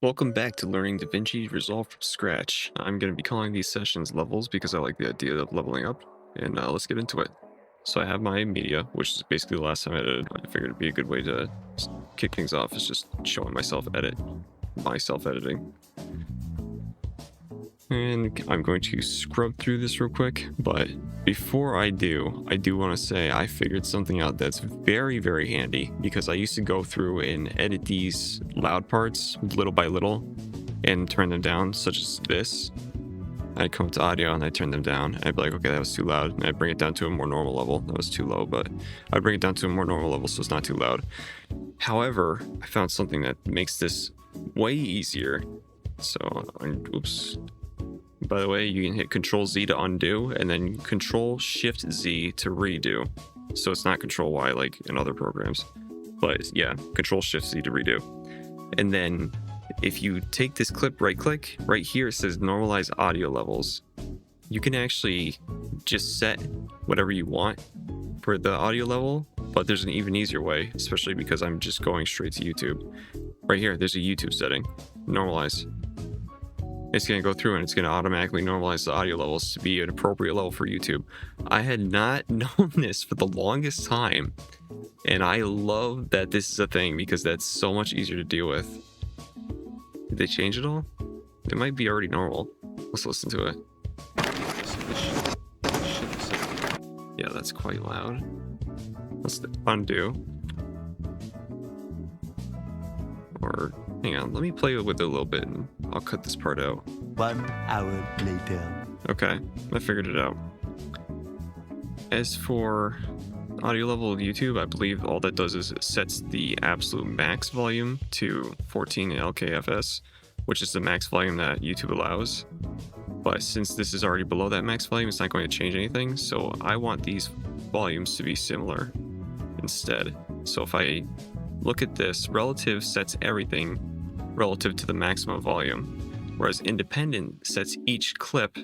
Welcome back to learning DaVinci Resolve from scratch. I'm going to be calling these sessions levels because I like the idea of leveling up, and let's get into it. So I have my media, which is basically the last time I edited. I figured it'd be a good way to kick things off is just showing myself editing. And I'm going to scrub through this real quick, but before I do want to say I figured something out that's very, very handy because I used to go through and edit these loud parts little by little and turn them down, such as this. I'd come to audio and I'd turn them down. And I'd be like, okay, that was too loud. And I'd bring it down to a more normal level. That was too low, but I'd bring it down to a more normal level so it's not too loud. However, I found something that makes this way easier. So, oops. By the way, you can hit Control Z to undo and then Control Shift Z to redo. So it's not Control Y like in other programs. But yeah, Control Shift Z to redo. And then if you take this clip, right click, right here it says normalize audio levels. You can actually just set whatever you want for the audio level, but there's an even easier way, especially because I'm just going straight to YouTube. Right here, there's a YouTube setting, normalize. It's going to go through and it's going to automatically normalize the audio levels to be an appropriate level for YouTube. I had not known this for the longest time, and I love that this is a thing because that's so much easier to deal with. Did they change it all? It might be already normal. Let's listen to it. Yeah, that's quite loud. Let's undo. Or hang on, let me play with it a little bit and I'll cut this part out. 1 hour later. Okay, I figured it out. As for audio level of YouTube, I believe all that does is it sets the absolute max volume to 14 LKFS, which is the max volume that YouTube allows. But since this is already below that max volume, it's not going to change anything. So I want these volumes to be similar instead. So if I look at this, relative sets everything relative to the maximum volume, whereas independent sets each clip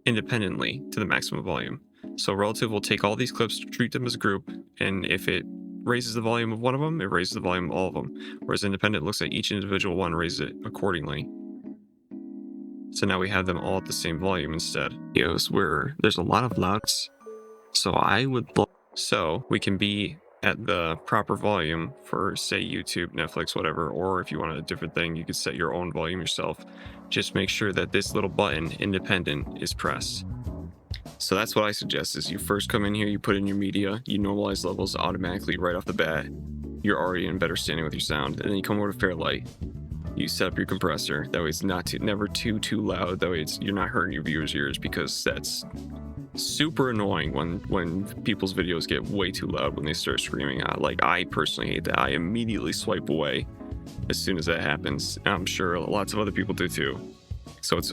independently to the maximum volume. So relative will take all these clips, treat them as a group, and if it raises the volume of one of them, it raises the volume of all of them. Whereas independent looks at each individual one, raises it accordingly. So now we have them all at the same volume instead. Videos where there's a lot of louds. So we can be at the proper volume for, say, YouTube, Netflix, whatever, or if you want a different thing, you could set your own volume yourself. Just make sure that this little button, independent, is pressed. So that's what I suggest is you first come in here, you put in your media, you normalize levels automatically right off the bat. You're already in better standing with your sound. And then you come over to Fairlight. You set up your compressor. That way it's never too loud. That way you're not hurting your viewers' ears, because that's super annoying when people's videos get way too loud when they start screaming out. Like, I personally hate that. I immediately swipe away as soon as that happens. I'm sure lots of other people do too. So it's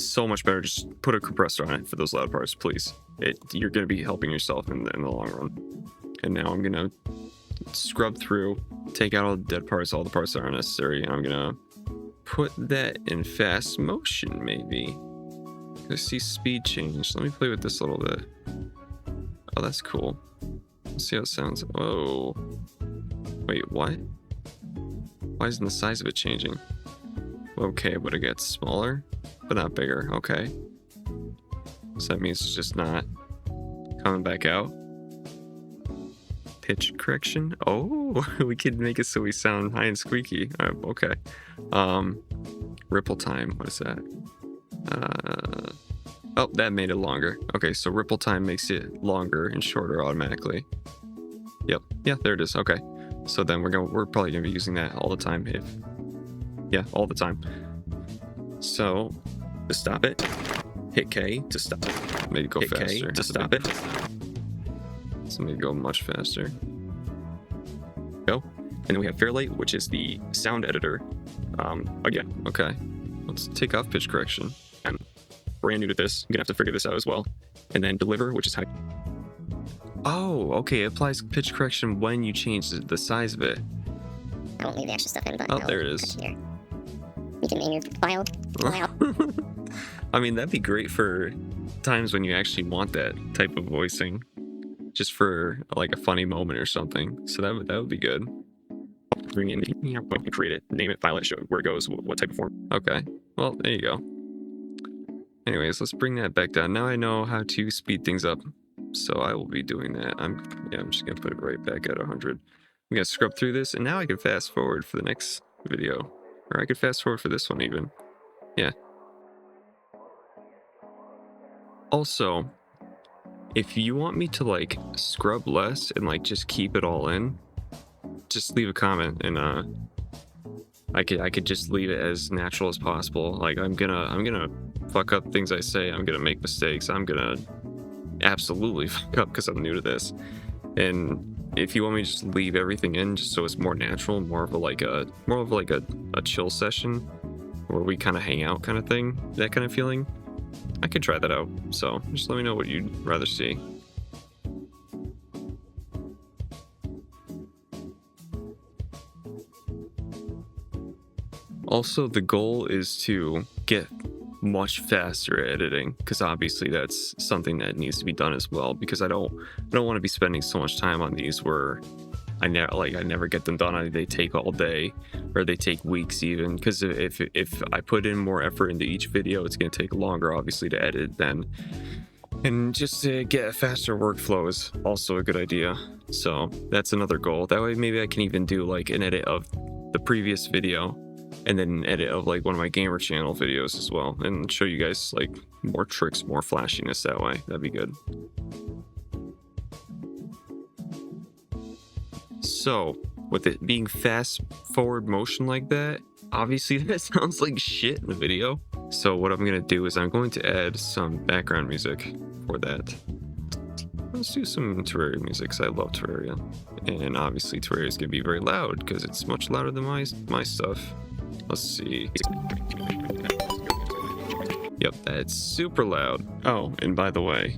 so much better. Just put a compressor on it for those loud parts, please. You're going to be helping yourself in the long run. And now I'm going to scrub through, take out all the dead parts, all the parts that are unnecessary, and I'm going to put that in fast motion, maybe. I see speed change. Let me play with this a little bit. Oh, that's cool. Let's see how it sounds. Whoa. Wait, what? Why isn't the size of it changing? Okay, but it gets smaller, but not bigger. Okay. So that means it's just not coming back out. Pitch correction. Oh, we could make it so we sound high and squeaky. Okay. Ripple time. What is that? Oh, that made it longer. Okay, so ripple time makes it longer and shorter automatically. Yep. Yeah, there it is. Okay. So then we're probably gonna be using that all the time. All the time. So to stop it, hit K to stop it. Maybe go faster. K to stop it. So maybe go much faster. Go. And then we have Fairlight, which is the sound editor. Again, okay. Let's take off pitch correction. I'm brand new to this. I'm gonna have to figure this out as well. And then deliver, which is high. Oh, okay. It applies pitch correction when you change the size of it. I won't leave the extra stuff in, but oh, there it is. Here. You can name your file. I mean, that'd be great for times when you actually want that type of voicing, just for like a funny moment or something. So that would be good. bring in the create it, name it, file it, show it where it goes, what type of form. Okay, well, there you go. Anyways, let's bring that back down. Now I know how to speed things up, so I will be doing that. I'm just gonna put it right back at 100. I'm gonna scrub through this, and now I can fast forward for the next video, or I could fast forward for this one even. Yeah. Also, if you want me to like scrub less and like just keep it all in, just leave a comment, and I could just leave it as natural as possible. Like I'm gonna fuck up things I say. I'm gonna make mistakes. I'm gonna absolutely fuck up because I'm new to this. And if you want me to just leave everything in, just so it's more natural, more of a chill session where we kind of hang out kind of thing, that kind of feeling, I could try that out. So just let me know what you'd rather see. Also, the goal is to get much faster at editing, because obviously that's something that needs to be done as well, because I don't want to be spending so much time on these where I never get them done. They take all day, or they take weeks even, because if I put in more effort into each video, it's going to take longer obviously to edit then. And just to get a faster workflow is also a good idea. So that's another goal. That way maybe I can even do like an edit of the previous video, and then an edit of like one of my gamer channel videos as well, and show you guys like more tricks, more flashiness that way. That'd be good. So with it being fast forward motion like that, obviously that sounds like shit in the video. So what I'm gonna do is I'm going to add some background music for that. Let's do some Terraria music, because I love Terraria. And obviously Terraria is gonna be very loud because it's much louder than my stuff. Let's see. Yep, that's super loud. Oh, and by the way,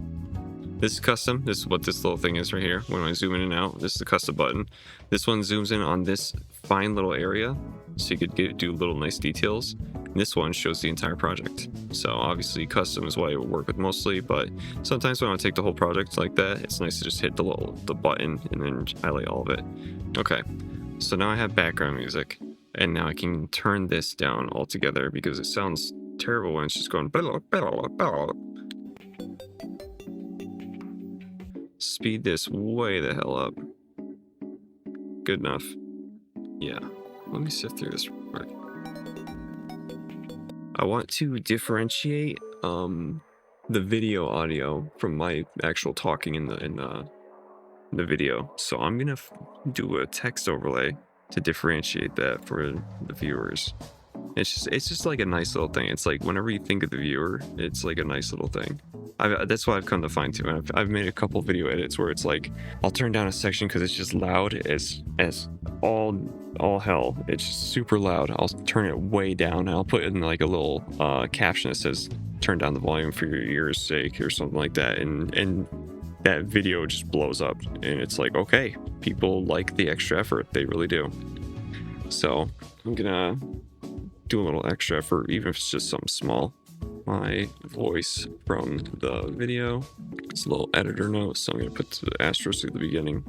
this is custom. This is what this little thing is right here. When I zoom in and out, this is the custom button. This one zooms in on this fine little area, so you could do little nice details. And this one shows the entire project. So obviously custom is what I would work with mostly, but sometimes when I want to take the whole project like that, it's nice to just hit the button and then highlight all of it. Okay, so now I have background music. And now I can turn this down altogether because it sounds terrible when it's just going. Speed this way the hell up. Good enough. Yeah. Let me sift through this real quick. I want to differentiate the video audio from my actual talking in the video. So I'm gonna do a text overlay to differentiate that for the viewers. It's just like a nice little thing. It's like whenever you think of the viewer, it's like a nice little thing. That's what I've come to find too. And I've made a couple video edits where it's like I'll turn down a section because it's just loud as all hell. It's just super loud. I'll turn it way down and I'll put in like a little caption that says "Turn down the volume for your ears' sake" or something like that, and that video just blows up, and it's like, okay, people like the extra effort. They really do. So I'm gonna do a little extra effort, even if it's just something small. My voice from the video. It's a little editor note, so I'm gonna put the asterisk at the beginning.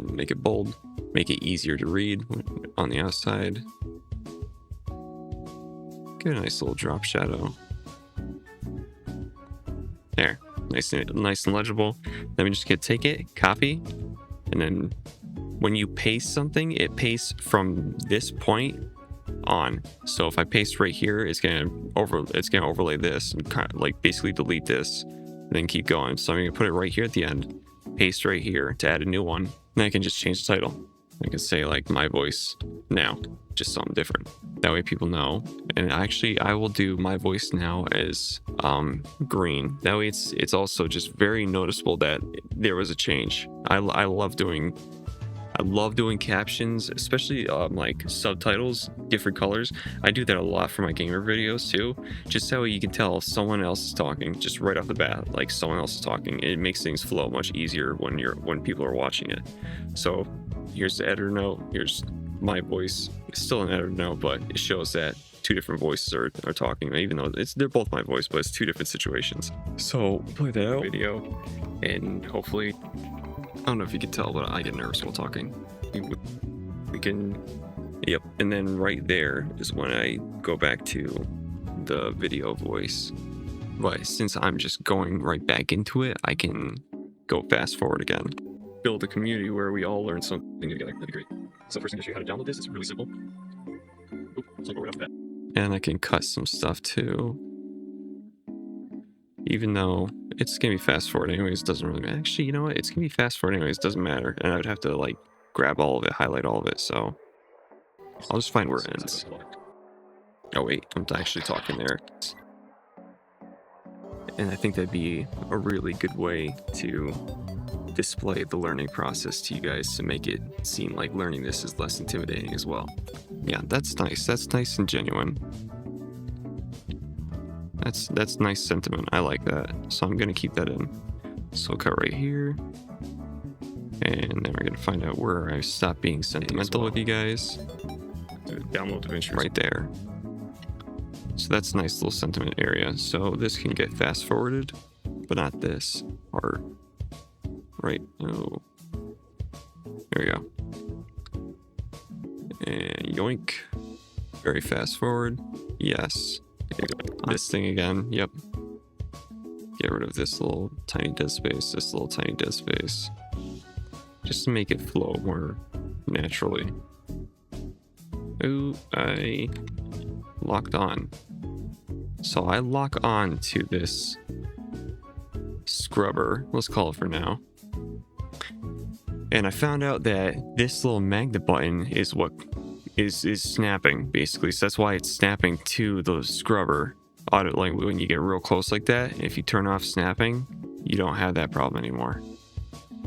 Make it bold, make it easier to read on the outside. Get a nice little drop shadow. There. Nice and legible. Then we just take it, copy, and then when you paste something, it pastes from this point on. So if I paste right here, it's gonna overlay this and kind of like basically delete this, and then keep going. So I'm gonna put it right here at the end, paste right here to add a new one. Then I can just change the title. I can say like my voice now, just something different. That way people know. And actually I will do my voice now as green. That way it's also just very noticeable that there was a change. I love doing captions, especially like subtitles, different colors. I do that a lot for my gamer videos too, just so you can tell if someone else is talking just right off the bat, like someone else is talking. It makes things flow much easier when people are watching it. So here's the editor note, here's my voice. It's still an editor note, but it shows that two different voices are talking, even though they're both my voice, but it's two different situations. So play that out video, and hopefully, I don't know if you can tell, but I get nervous while talking. We can, yep. And then right there is when I go back to the video voice. But since I'm just going right back into it, I can go fast forward again. Build a community where we all learn something together. That'd be great. So first thing to show you how to download this. It's really simple. Oop, it's like right off the bat. And I can cut some stuff too. Even though it's gonna be fast forward anyways, doesn't really matter. Actually, you know what? It's gonna be fast forward anyways, doesn't matter. And I would have to like grab all of it, highlight all of it. So I'll just find where it ends. Oh wait, I'm actually talking there. And I think that'd be a really good way to display the learning process to you guys to make it seem like learning this is less intimidating as well. Yeah, that's nice. That's nice and genuine. That's nice sentiment. I like that. So I'm gonna keep that in. So we'll cut right here. And then we're gonna find out where I stopped being sentimental with you guys. Download adventures right there. So that's a nice little sentiment area. So this can get fast forwarded, but not this part. Right. Oh. There we go. And yoink. Very fast forward. Yes. This thing again. Yep. Get rid of this little tiny dead space, this little tiny dead space. Just to make it flow more naturally. Ooh, I locked on. So I lock on to this scrubber, let's call it for now. And I found out that this little magnet button is what is snapping, basically. So that's why it's snapping to the scrubber. Like when you get real close like that, if you turn off snapping, you don't have that problem anymore.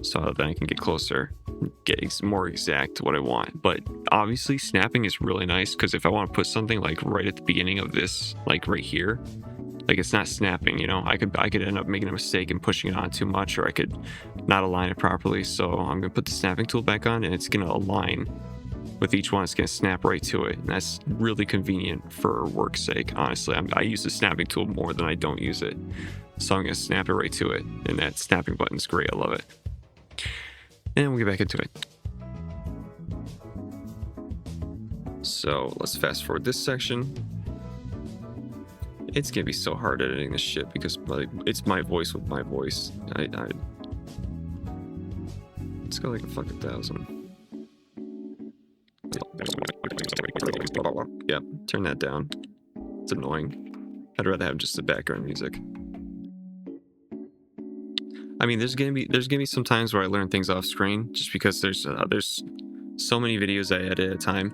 So then I can get closer, get more exact what I want. But obviously snapping is really nice, because if I want to put something like right at the beginning of this, like right here, like it's not snapping, you know, I could end up making a mistake and pushing it on too much, or I could not align it properly. So I'm gonna put the snapping tool back on, and it's gonna align with each one. It's gonna snap right to it, and that's really convenient for work's sake. Honestly, I use the snapping tool more than I don't use it, so I'm gonna snap it right to it, and that snapping button is great. I love it. And we'll get back into it. So let's fast forward this section. It's gonna be so hard editing this shit, because like it's my voice with my voice. Let's go like a fucking 1,000. Yep, turn that down. It's annoying. I'd rather have just the background music. I mean, there's gonna be some times where I learn things off screen, just because there's so many videos I edit at a time.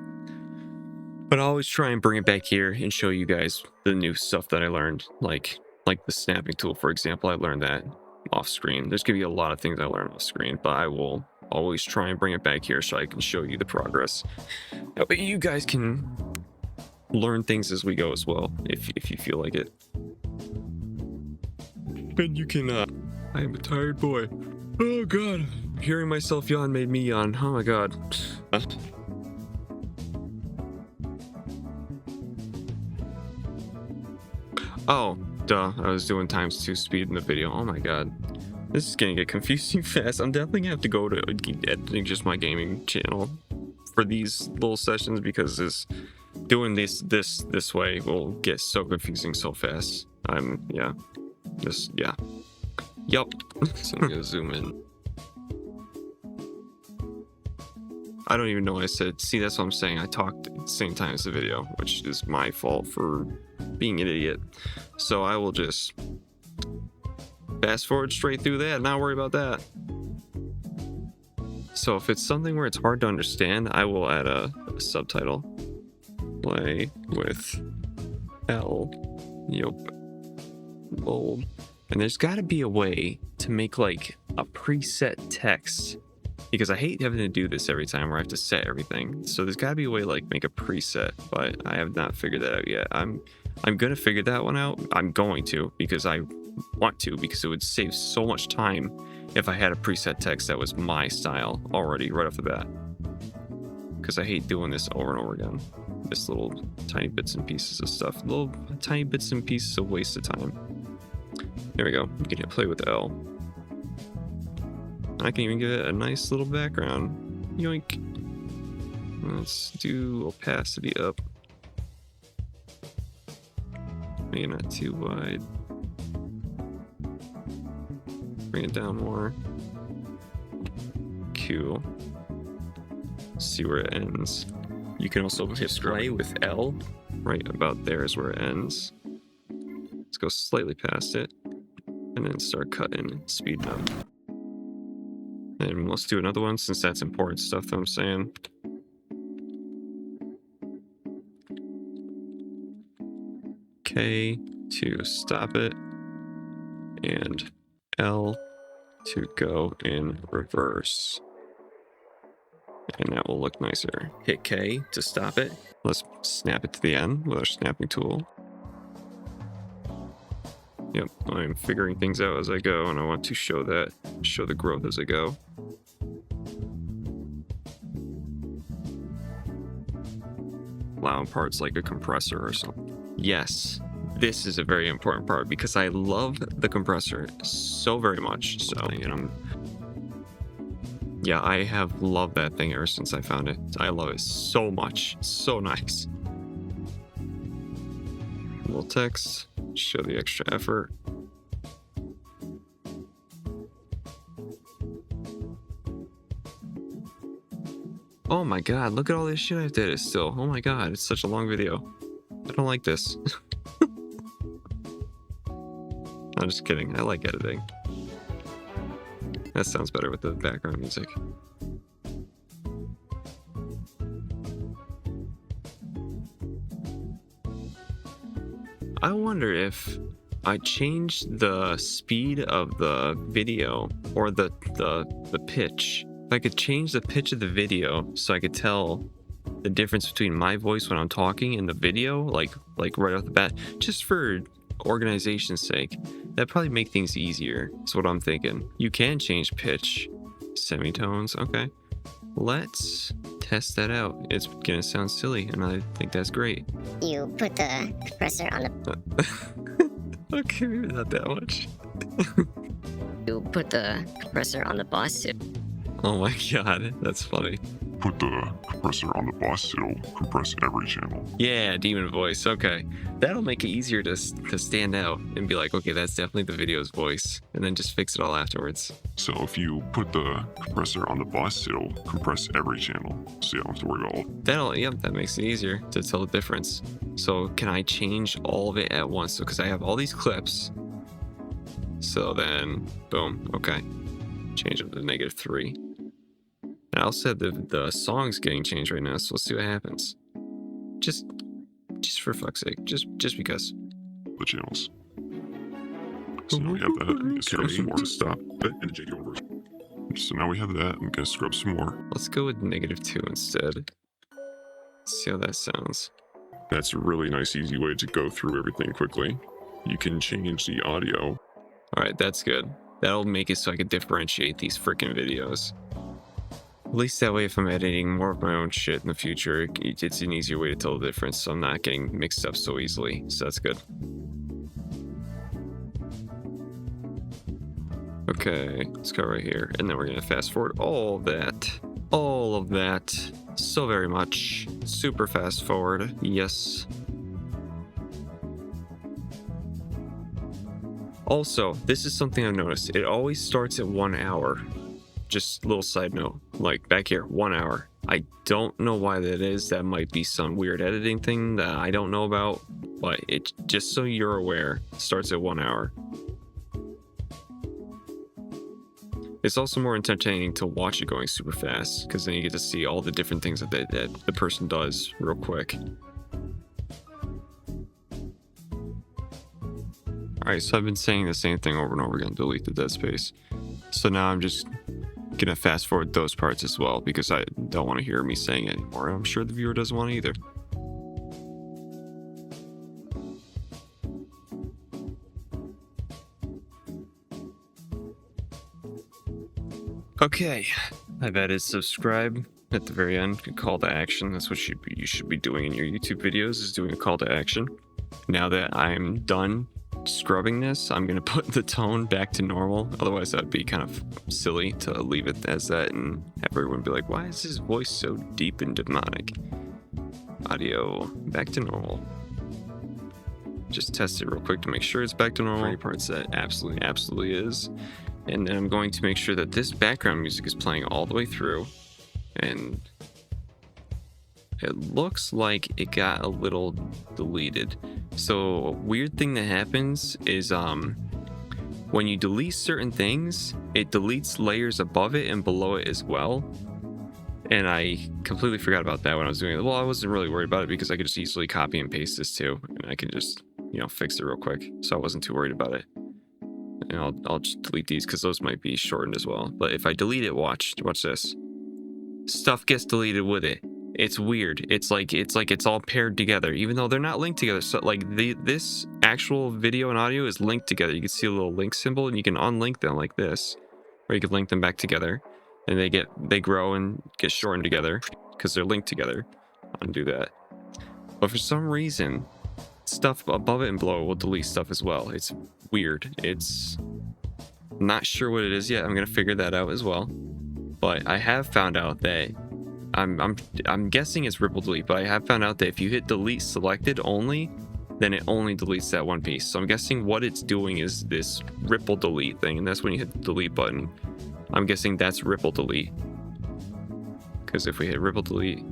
But I always try and bring it back here and show you guys the new stuff that I learned, like the snapping tool, for example. I learned that off screen. There's gonna be a lot of things I learn off screen, but I will always try and bring it back here so I can show you the progress. But you guys can learn things as we go as well, if you feel like it. And you can. I am a tired boy. Oh god, hearing myself yawn made me yawn. Oh my god. Oh, duh. I was doing ×2 speed in the video. Oh my god. This is gonna get confusing fast. I'm definitely gonna have to go to editing just my gaming channel for these little sessions, because doing this way will get so confusing so fast. Yeah. Yup. So I'm gonna zoom in. I don't even know what I said. See, that's what I'm saying. I talked at the same time as the video, which is my fault for being an idiot. So I will just fast forward straight through that, not worry about that. So if it's something where it's hard to understand, I will add a subtitle. Play with L. Yup. Bold. And there's got to be a way to make like a preset text, because I hate having to do this every time where I have to set everything. So there's got to be a way to like make a preset, but I have not figured that out yet. I'm gonna figure that one out. I'm going to, because I want to, because it would save so much time if I had a preset text that was my style already right off the bat. Because I hate doing this over and over again. This little tiny bits and pieces of stuff, little tiny bits and pieces of waste of time. There we go. I'm gonna play with L. I can even give it a nice little background. Yoink. Let's do opacity up. Maybe not too wide. Bring it down more. Cool. See where it ends. You can also hit play with L. Right about there is where it ends. Let's go slightly past it. And then start cutting, speeding up. And let's do another one since that's important stuff that I'm saying. K to stop it. And L to go in reverse. And that will look nicer. Hit K to stop it. Let's snap it to the end with our snapping tool. Yep, I'm figuring things out as I go, and I want to show the growth as I go. Allowing parts like a compressor or something. Yes, this is a very important part because I love the compressor so very much. So, yeah, I have loved that thing ever since I found it. I love it so much. So nice. Little text, show the extra effort. Oh my god, look at all this shit I've did it still. Oh my god, it's such a long video. I don't like this. I'm just kidding, I like editing. That sounds better with the background music. I wonder if I changed the speed of the video or the pitch. If I could change the pitch of the video so I could tell the difference between my voice when I'm talking and the video, like right off the bat, just for organization's sake. That'd probably make things easier. That's what I'm thinking. You can change pitch, semitones. Okay, let's test that out. It's gonna sound silly, and I think that's great. You put the compressor on the... Okay, maybe not that much. You put the compressor on the boss suit. Oh my god, that's funny. Put the compressor on the boss, it'll compress every channel. Yeah, demon voice. Okay, that'll make it easier to stand out and be like, okay, that's definitely the video's voice, and then just fix it all afterwards. So if you put the compressor on the boss, it'll compress every channel, so you don't have to worry about all. Yep, that makes it easier to tell the difference. So can I change all of it at once? So because I have all these clips, so then boom. Okay, change them to -3. I also have the song's getting changed right now, so let's see what happens. Just for fuck's sake, just because. The channels. So now we have that. I'm gonna scrub some more to stop it and JD over. So now we have that. I'm gonna scrub some more. Let's go with -2 instead. Let's see how that sounds. That's a really nice, easy way to go through everything quickly. You can change the audio. All right, that's good. That'll make it so I can differentiate these freaking videos. At least that way, if I'm editing more of my own shit in the future, it's an easier way to tell the difference, so I'm not getting mixed up so easily. So that's good. Okay, let's go right here, and then we're gonna fast forward all of that, so very much. Super fast forward, yes. Also, this is something I've noticed. It always starts at 1 hour. Just a little side note, like back here, 1 hour. I don't know why that is. That might be some weird editing thing that I don't know about, but it, just so you're aware, starts at 1 hour. It's also more entertaining to watch it going super fast, because then you get to see all the different things that the person does real quick. Alright, so I've been saying the same thing over and over again, delete the dead space. So now I'm just gonna fast forward those parts as well, because I don't want to hear me saying it anymore. I'm sure the viewer doesn't want to either. Okay, I've added subscribe at the very end, a call to action. That's what you should be doing in your YouTube videos, is doing a call to action. Now that I'm done scrubbing this, I'm gonna put the tone back to normal. Otherwise, that'd be kind of silly to leave it as that and have everyone be like, "Why is his voice so deep and demonic?" Audio back to normal. Just test it real quick to make sure it's back to normal. For any parts that absolutely is. And then I'm going to make sure that this background music is playing all the way through. And it looks like it got a little deleted. So a weird thing that happens is when you delete certain things, it deletes layers above it and below it as well. And I completely forgot about that when I was doing it. Well, I wasn't really worried about it because I could just easily copy and paste this too. And I can just, fix it real quick. So I wasn't too worried about it. And I'll just delete these because those might be shortened as well. But if I delete it, watch this. Stuff gets deleted with it. It's weird. It's like it's all paired together, even though they're not linked together. So like this actual video and audio is linked together. You can see a little link symbol, and you can unlink them like this, or you can link them back together, and they grow and get shortened together because they're linked together. Undo that. But for some reason, stuff above it and below it will delete stuff as well. It's weird. It's not sure what it is yet. I'm gonna figure that out as well. But I have found out that I'm guessing it's ripple delete, but I have found out that if you hit delete selected only, then it only deletes that one piece. So I'm guessing what it's doing is this ripple delete thing, and that's when you hit the delete button. I'm guessing that's ripple delete. Because if we hit ripple delete,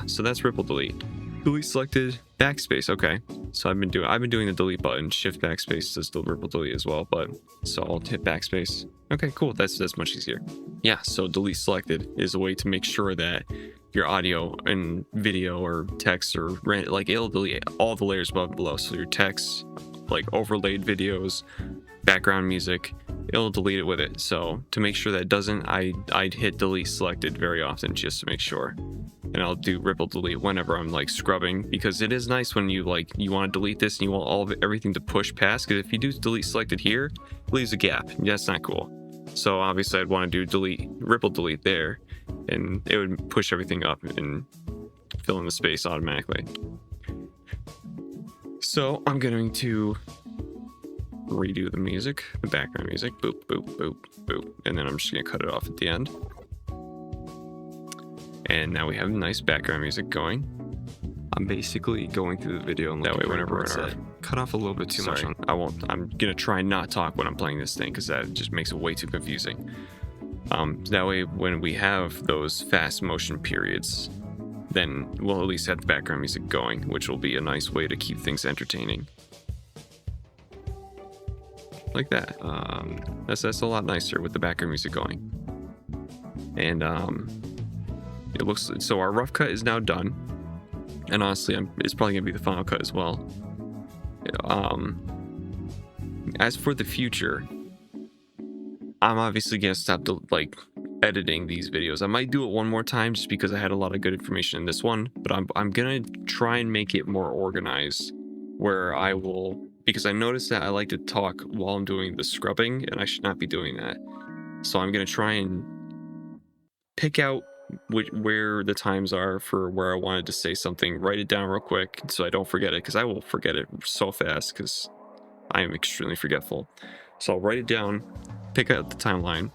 so that's ripple delete. Delete selected, backspace, okay. So I've been doing the delete button, shift backspace does the ripple delete as well, but so I'll hit backspace. Okay, cool, that's much easier. Yeah, so delete selected is a way to make sure that your audio and video or text or it'll delete all the layers above and below. So your text, like overlaid videos, background music, it'll delete it with it. So to make sure that it doesn't, I'd hit delete selected very often just to make sure. And I'll do ripple delete whenever I'm like scrubbing, because it is nice when you want to delete this and you want everything to push past, because if you do delete selected here, it leaves a gap. That's not cool. So obviously I'd want to do ripple delete there, and it would push everything up and fill in the space automatically. So I'm going to redo the music, the background music, boop, boop, boop, boop, and then I'm just going to cut it off at the end. And now we have nice background music going. I'm basically going through the video, and that way whenever it's cut off a little bit too much. I'm gonna try not talk when I'm playing this thing, because that just makes it way too confusing. That way when we have those fast motion periods, then we'll at least have the background music going, which will be a nice way to keep things entertaining. Like that. That's a lot nicer with the background music going. And it looks so our rough cut is now done, and honestly, it's probably gonna be the final cut as well. As for the future, I'm obviously gonna stop editing these videos. I might do it one more time just because I had a lot of good information in this one, but I'm gonna try and make it more organized, where I will, because I noticed that I like to talk while I'm doing the scrubbing, and I should not be doing that. So I'm gonna try and pick out where the times are for where I wanted to say something, write it down real quick so I don't forget it, because I will forget it so fast because I am extremely forgetful. So I'll write it down, pick out the timeline,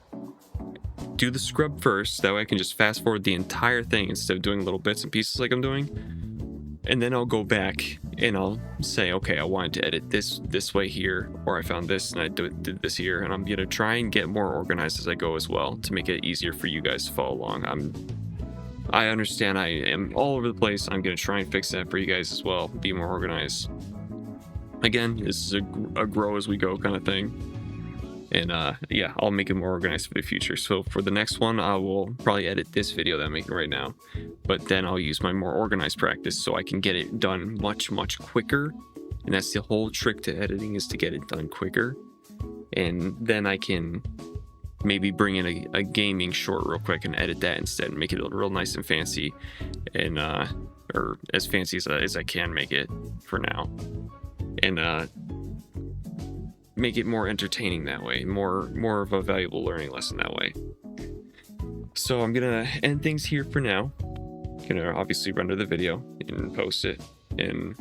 do the scrub first, that way I can just fast forward the entire thing instead of doing little bits and pieces like I'm doing. And then I'll go back and I'll say, okay, I wanted to edit this way here, or I found this and I did this here, and I'm gonna try and get more organized as I go as well to make it easier for you guys to follow along. I understand I am all over the place. I'm gonna try and fix that for you guys as well, be more organized. Again, this is a grow as we go kind of thing. And yeah, I'll make it more organized for the future. So for the next one, I will probably edit this video that I'm making right now, but then I'll use my more organized practice so I can get it done much quicker. And that's the whole trick to editing, is to get it done quicker. And then I can maybe bring in a gaming short real quick and edit that instead, and make it real nice and fancy, and or as fancy as I can make it for now, and make it more entertaining that way, more of a valuable learning lesson that way. So I'm gonna end things here for now. Gonna obviously render the video and post it, and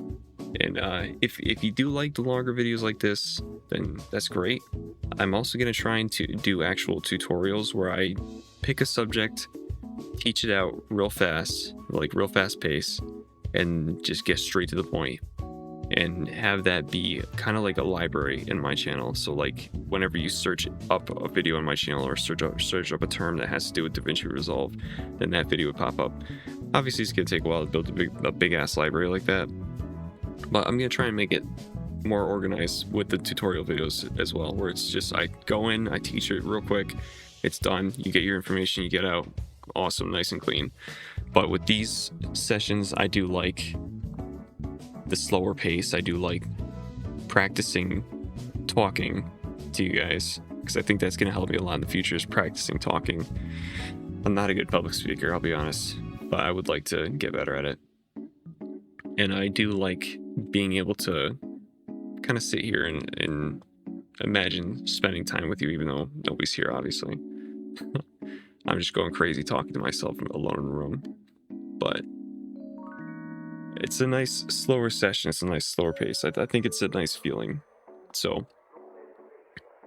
And if you do like the longer videos like this, then that's great. I'm also going to try and do actual tutorials where I pick a subject, teach it out real fast, like real fast pace, and just get straight to the point. And have that be kind of like a library in my channel. So like whenever you search up a video on my channel or search up a term that has to do with DaVinci Resolve, then that video would pop up. Obviously it's gonna take a while to build a big ass library like that, but I'm gonna try and make it more organized with the tutorial videos as well, where it's just I go in, I teach it real quick, it's done, you get your information, you get out, awesome, nice and clean. But with these sessions, I do like the slower pace. I do like practicing talking to you guys, because I think that's going to help me a lot in the future, is practicing talking. I'm not a good public speaker, I'll be honest, but I would like to get better at it. And I do like being able to kind of sit here and imagine spending time with you, even though nobody's here, obviously. I'm just going crazy talking to myself alone in the room. But it's a nice slower session. It's a nice slower pace. I think it's a nice feeling. So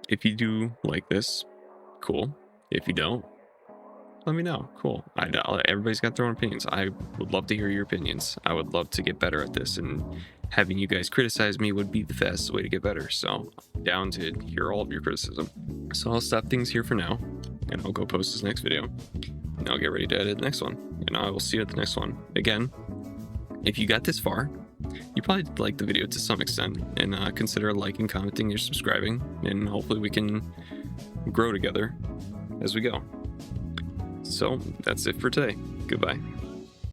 if you do like this, cool. If you don't, let me know. Cool. Everybody's got their own opinions. I would love to hear your opinions. I would love to get better at this, and having you guys criticize me would be the fastest way to get better. So I'm down to hear all of your criticism. So I'll stop things here for now, and I'll go post this next video, and I'll get ready to edit the next one, and I will see you at the next one. Again, if you got this far, you probably liked the video to some extent, and consider liking, commenting, or subscribing, and hopefully we can grow together as we go. So that's it for today. Goodbye.